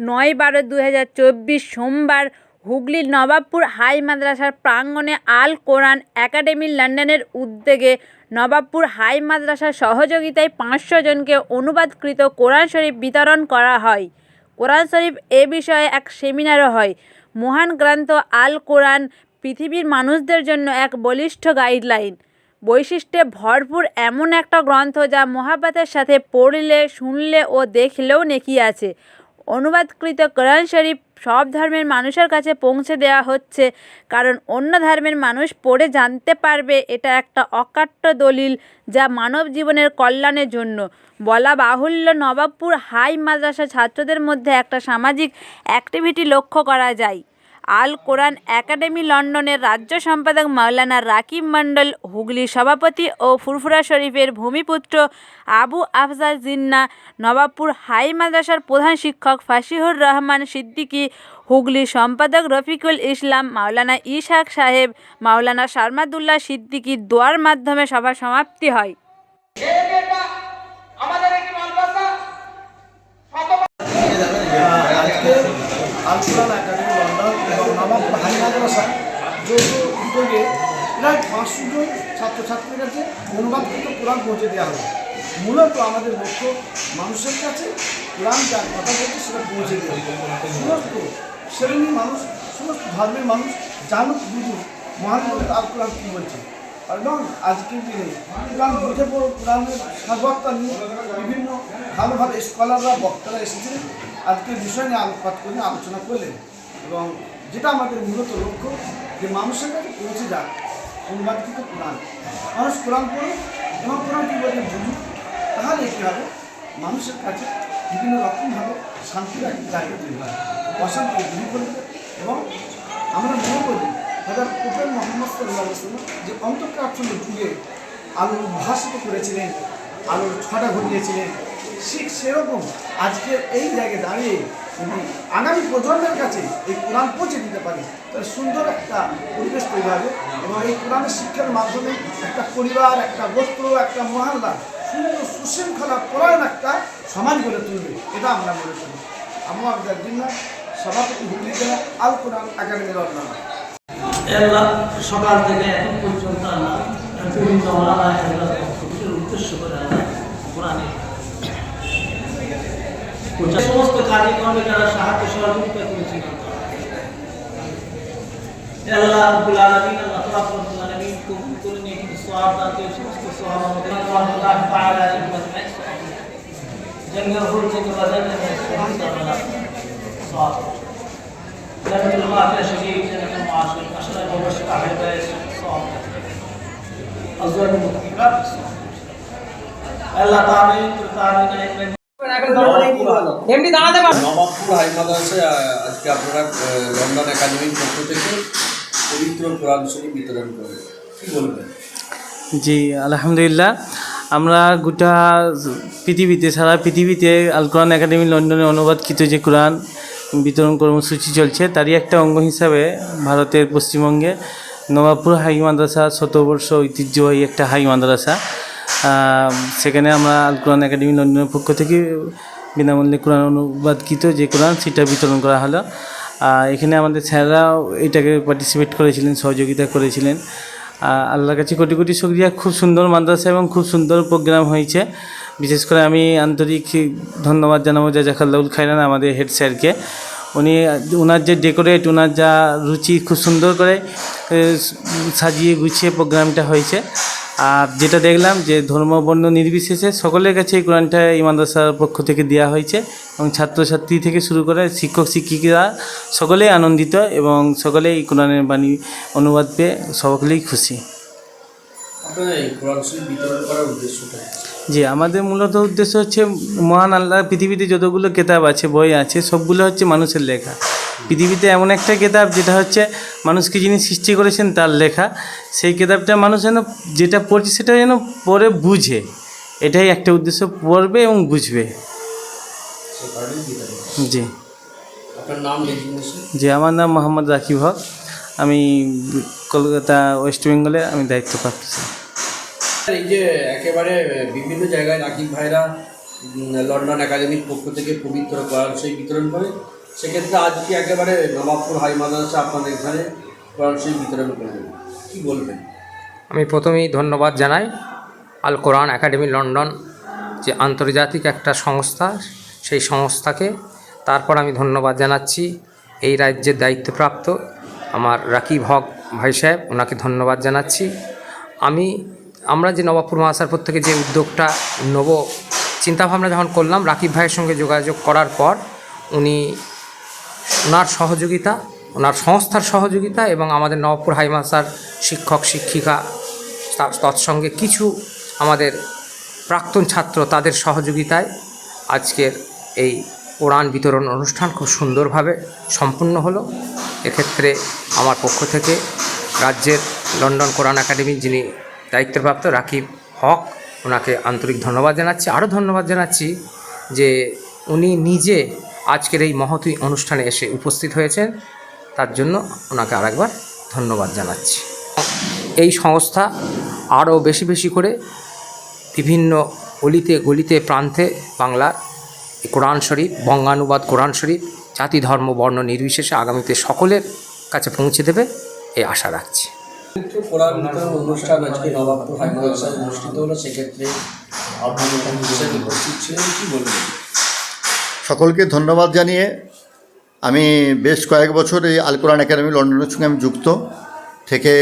9/12/2024 সোমবার হুগলির নবাবপুর হাই মাদ্রাসার প্রাঙ্গণে আল কোরআন একাডেমি লন্ডনের উদ্যোগে নবাবপুর হাই মাদ্রাসার সহযোগিতায় 500 জনকে অনুবাদকৃত কোরআন শরীফ বিতরণ করা হয়। কোরআন শরীফ এ বিষয়ে এক সেমিনারও হয়। মহান গ্রন্থ আল কোরআন পৃথিবীর মানুষদের জন্য এক বলিষ্ঠ গাইডলাইন, বৈশিষ্ট্যে ভরপুর এমন একটা গ্রন্থ যা মহাব্বতের সাথে পড়লে, শুনলে ও দেখলেও নেকি আছে। অনুবাদকৃত কোরআন শরীফ সব ধর্মের মানুষের কাছে পৌঁছে দেওয়া হচ্ছে, কারণ অন্য ধর্মের মানুষ পড়ে জানতে পারবে এটা একটা অকাট্য দলিল যা মানব জীবনের কল্যাণের জন্য। বলা বাহুল্য, নবাবপুর হাই মাদ্রাসা ছাত্রদের মধ্যে একটা সামাজিক অ্যাক্টিভিটি লক্ষ্য করা যায়। আল কোরআন একাডেমি লন্ডনের রাজ্য সম্পাদক মাওলানা রাকিব মণ্ডল, হুগলির সভাপতি ও ফুরফুরা শরীফের ভূমিপুত্র আবু আফজাল জিন্নাহ, নবাবপুর হাই মাদ্রাসার প্রধান শিক্ষক ফাসিহুর রহমান সিদ্দিকী, হুগলির সম্পাদক রফিকুল ইসলাম, মাওলানা ইসহাক সাহেব, মাওলানা সারমাদুল্লাহ সিদ্দিকীর দোয়ার মাধ্যমে সভা সমাপ্তি হয়। আল কোরআন একাডেমি লন্ডন এবং নবাবপুর হাই মাদ্রাসা যৌথ উদ্যোগে প্রায় 500 জন ছাত্রছাত্রীর কাছে অনুবাদকৃত কোরআন পৌঁছে দেওয়া হবে। মূলত আমাদের লক্ষ্য মানুষের কাছে কোরআন যার কথা বলছে সেটা পৌঁছে দেওয়া। সমস্ত শ্রেণীর মানুষ, সমস্ত ধর্মের মানুষ জানুক, বুঝুক মহান গ্রন্থ আল কোরআন কী বলছে। এবং আজকের দিনে কোরআন বুঝে পড়ো, কোরআনের সার্বত্তা নিয়ে বিভিন্ন ভালো ভালো স্কলাররা, বক্তারা এসেছিলেন, আজকের বিষয় নিয়ে আলোকপাত করে আলোচনা করলেন। এবং যেটা আমাদের মূলত লক্ষ্য, যে মানুষের কাছে পৌঁছে যাক অনুবাদকৃত কোরআন। মানুষ কোরআন পড়ে এবং কোরআন কী বলে বুঝুক, তাহলে কী হবে, মানুষের কাছে বিভিন্ন রকমভাবে শান্তির একটা জায়গা তৈরি হয়, অশান্তি দূর করবে। এবং আমরা মনে করি হযরত প্রফেট মুহাম্মদ সাল্লাল্লাহু আলাইহি ওয়াসাল্লাম যে অন্তঃপ্রাচ্যের যুগে আলো উদ্ভাসিত করেছিলেন, আলোর ছটা ঘটিয়েছিলেন, ঠিক সেরকম আজকে এই জায়গায় দাঁড়িয়ে আগামী প্রজন্মের কাছে এই কোরআন পৌঁছে দিতে পারি, তাহলে সুন্দর একটা পরিবেশ তৈরি হবে। এবং এই কোরআনের শিক্ষার মাধ্যমে একটা পরিবার, একটা গোত্র, একটা মহল্লা সুন্দর সুশৃঙ্খলা পরায়ণ একটা সমাজ গড়ে তুলবে, এটা আমরা মনে করি। আবু আফজাল জিন্নাহ, সভাপতি, হুগলি জেলা আল কোরআন একাডেমি লন্ডন। সকাল থেকে এখন পর্যন্ত আমরা বিভিন্ন উদ্দেশ্য করে আমরা কোরআনের সমস্ত কার্যক্রমে যারা সাহায্য সহযোগিতা করেছিল, আল্লাহ রাব্বুল আলামিন, আল্লাহ রাব্বুল আলামিন কবুল করে নিয়ে সওয়াব দান করে সমস্ত সওয়াব আমাদের আল্লাহ তাআলা জঙ্গল হুল থেকে বাজার থেকে সওয়াব জান্নাতুল মাআশা শরীফ, জান্নাতুল মাআশা আসলে অবশ্যই আগে যায় সওয়াব আজওয়াজ মুতকিফাত আল্লাহ তাআলা নবাবপুর হাই মাদ্রাসায় আজকে আপনারা লন্ডন একাডেমির পক্ষ থেকে পবিত্র কোরআন শরীফ বিতরণ করে কী বলবেন? জি, আলহামদুলিল্লাহ। আমরা গোটা পৃথিবীতে, সারা পৃথিবীতে আল কোরআন একাডেমি লন্ডনে অনুবাদকৃত যে কোরআন বিতরণ কর্মসূচি চলছে, তারই একটা অঙ্গ হিসাবে ভারতের পশ্চিমবঙ্গে নবাবপুর হাই মাদ্রাসা শতবর্ষ ঐতিহ্যবাহী একটা হাই মাদ্রাসা। সেখানে আমরা আল কোরআন একাডেমি লন্ডনের পক্ষ থেকে বিনামূল্যে কোরআন অনুবাদকৃত যে কোরআন সেটা বিতরণ করা হলো। এখানে আমাদের স্যাররাও এটাকে পার্টিসিপেট করেছিলেন, সহযোগিতা করেছিলেন। আল্লাহর কাছে কোটি কোটি শুকরিয়া। খুব সুন্দর মাদ্রাসা এবং খুব সুন্দর প্রোগ্রাম হয়েছে। বিশেষ করে আমি আন্তরিক ধন্যবাদ জানাবো জাযাকাল্লাহুল খাইরান আমাদের হেড স্যারকে। ওনার যে ডেকোরেট, ওনার যা রুচি, খুব সুন্দর করে সাজিয়ে গুছিয়ে প্রোগ্রামটা হয়েছে। আর যেটা দেখলাম যে ধর্ম বর্ণ নির্বিশেষে সকলের কাছে এই কোরআনটা এই মাদ্রাসার পক্ষ থেকে দেওয়া হয়েছে এবং ছাত্রছাত্রী থেকে শুরু করে শিক্ষক শিক্ষিকারা সকলেই আনন্দিত এবং সকলেই এই কোরআনের বাণী অনুবাদ পেয়ে সকলেই খুশি। জি, আমাদের মূলত উদ্দেশ্য হচ্ছে মহান আল্লাহ পৃথিবীতে যতগুলো কেতাব আছে, বই আছে, সবগুলো হচ্ছে মানুষের লেখা। পৃথিবীতে এমন একটা কেতাব যেটা হচ্ছে মানুষকে যিনি সৃষ্টি করেছেন তার লেখা। সেই কেতাবটা মানুষ যেন যেটা পড়ছে সেটা যেন পড়ে বুঝে, এটাই একটা উদ্দেশ্য, পড়বে এবং বুঝবে। জি, জি, আমার নাম মোহাম্মদ রাকিব হক। আমি কলকাতা, ওয়েস্ট বেঙ্গলে আমি দায়িত্বপ্রাপ্ত। এই যে একেবারে বিভিন্ন জায়গায় রাকিব ভাইরা লন্ডন একাডেমির পক্ষ থেকে পবিত্র কোরআন শরীফ বিতরণ করে, সেক্ষেত্রে আজকে একেবারে নবাবপুর হাই মাদ্রাসা আপনাদের এখানে কোরআন শরীফ বিতরণ করবেন, কী বলবেন? আমি প্রথমেই ধন্যবাদ জানাই আল কোরআন একাডেমি লন্ডন, যে আন্তর্জাতিক একটা সংস্থা, সেই সংস্থাকে। তারপর আমি ধন্যবাদ জানাচ্ছি এই রাজ্যের দায়িত্বপ্রাপ্ত আমার রাকিব হক ভাই সাহেব, ওনাকে ধন্যবাদ জানাচ্ছি। আমরা যে নবাবপুর মাদ্রাসার থেকে যে উদ্যোগটা নেব চিন্তাভাবনা যখন করলাম, রাকিব ভাইয়ের সঙ্গে যোগাযোগ করার পর ওনার সহযোগিতা, ওনার সংস্থার সহযোগিতা এবং আমাদের নবাবপুর হাই মাদ্রাসার শিক্ষক শিক্ষিকা তৎসঙ্গে কিছু আমাদের প্রাক্তন ছাত্র, তাদের সহযোগিতায় আজকের এই কোরআন বিতরণ অনুষ্ঠান খুব সুন্দরভাবে সম্পূর্ণ হলো। এক্ষেত্রে আমার পক্ষ থেকে রাজ্যের লন্ডন কোরআন একাডেমির যিনি দায়িত্বপ্রাপ্ত রাকিব হক, ওনাকে আন্তরিক ধন্যবাদ জানাচ্ছি। আরও ধন্যবাদ জানাচ্ছি যে উনি নিজে আজকের এই মহতী অনুষ্ঠানে এসে উপস্থিত হয়েছেন, তার জন্য ওনাকে আরেকবার ধন্যবাদ জানাচ্ছি। এই সংস্থা আরও বেশি বেশি করে বিভিন্ন অলিতে গলিতে প্রান্তে বাংলার কোরআন শরীফ, বঙ্গানুবাদ কোরআন শরীফ জাতি ধর্ম বর্ণ নির্বিশেষে আগামীতে সকলের কাছে পৌঁছে দেবে এই আশা রাখছি। কোরআন বিতরণ অনুষ্ঠান আজকে নবাবপুর হাই মাদ্রাসায় অনুষ্ঠিত হলো, সেক্ষেত্রে আপনার হিসেবে উপস্থিত ছিলেন, কী বলবেন? সকলকে ধন্যবাদ জানিয়ে আমি বেশ কয়েক বছর এই আল কোরআন একাডেমি লন্ডনের সঙ্গে আমি যুক্ত থেকে,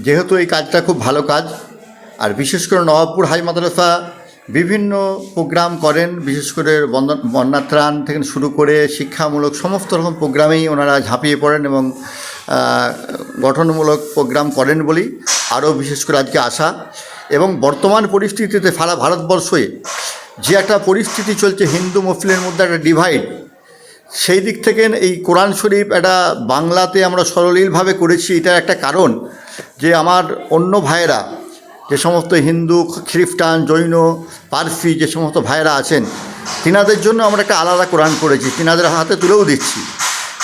যেহেতু এই কাজটা খুব ভালো কাজ, আর বিশেষ করে নবাবপুর হাই মাদ্রাসা বিভিন্ন প্রোগ্রাম করেন, বিশেষ করে বন্যাত্রাণ থেকে শুরু করে শিক্ষামূলক সমস্ত রকম প্রোগ্রামেই ওনারা ঝাঁপিয়ে পড়েন এবং গঠনমূলক প্রোগ্রাম করেন বলেই আরও বিশেষ করে আজকে আসা। এবং বর্তমান পরিস্থিতিতে সারা ভারতবর্ষে যে একটা পরিস্থিতি চলছে, হিন্দু মুসলিমের মধ্যে একটা ডিভাইড, সেই দিক থেকে এই কোরআন শরীফ একটা বাংলাতে আমরা সরলীলভাবে করেছি। এটা একটা কারণ যে আমার অন্য ভাইয়েরা, যে সমস্ত হিন্দু, খ্রিস্টান, জৈন, পারসি যে সমস্ত ভাইয়েরা আছেন, তিনাদের জন্য আমরা একটা আলাদা কোরআন করেছি, তিনাদের হাতে তুলেও দিচ্ছি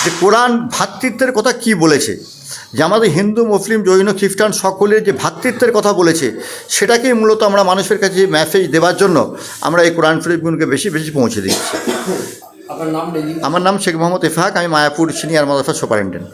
যে কোরআন ভ্রাতৃত্বের কথা কি বলেছে, যে আমাদের হিন্দু মুসলিম জৈন খ্রিস্টান সকলের যে ভ্রাতৃত্বের কথা বলেছে, সেটাকেই মূলত আমরা মানুষের কাছে মেসেজ দেওয়ার জন্য আমরা এই কোরআন শরীফগুলোকে বেশি বেশি পৌঁছে দিচ্ছি। আপনার নাম? আমার নাম শেখ মোহাম্মদ ইফাক, আমি মায়াপুর সিনিয়র মাদ্রাসা সুপারিনটেন্ডেন্ট।